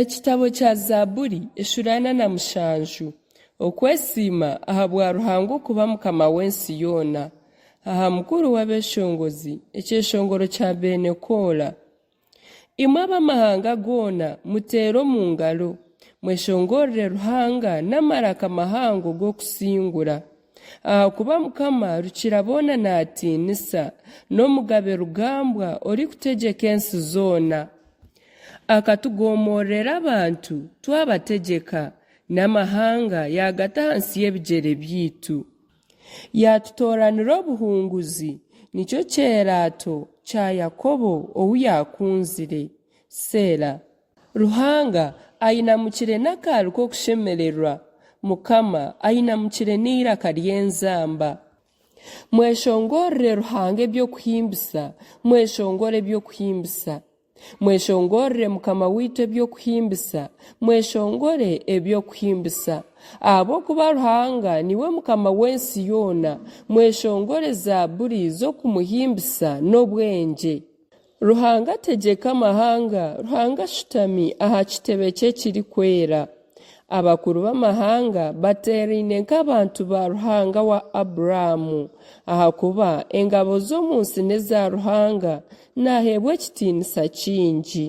Ekitabo kya Zaaburi eshurana na mushanju okwesiima aha bwa Ruhanga kuba mukama w'ensi yoona aha mukuru w'abeshongozi ekyeshongoro kya Benekora. Imwe ab'amahanga goona muteere omu ngalo mweshongorere Ruhanga n'amaraka mahango g'okusingura ahakuba mukama rukira boona naatiinisa n'omugabe rugambwa orikutegeka ensi zoona. Akatugomorera abantu twabategeka n'amahanga yagata hansi y'ebigyere byaitu. Yatutoranira obuhunguzi nicyo kyerato kya Yakobo owu yakunzire. Sera. Ruhanga ayinamukire n'akaru k'okushemererwa. Mukama ayinamukire n'iraka ry'enzamba. Mweshongorere Ruhanga ebyokuhimbisa, mweshongore ebyokuhimbisa. Mweshongorere mukama witu ebyokuhimbisa, mweshongore ebyokuhimbisa. Ahabw'okuba Ruhanga niwe mukama w'ensi yoona, mweshongore Zaaburi z'okumuhimbisa n'obwengye. Ruhanga ategeka amahanga, Ruhanga ashutami aha kitebe kye kirikwera. Abakuru b'amahanga bateeraine nk'abantu ba Ruhanga wa Aburahamu, ahakuba engabo z'omu nsi n'eza Ruhanga naheebwa ekitiinisa kingi.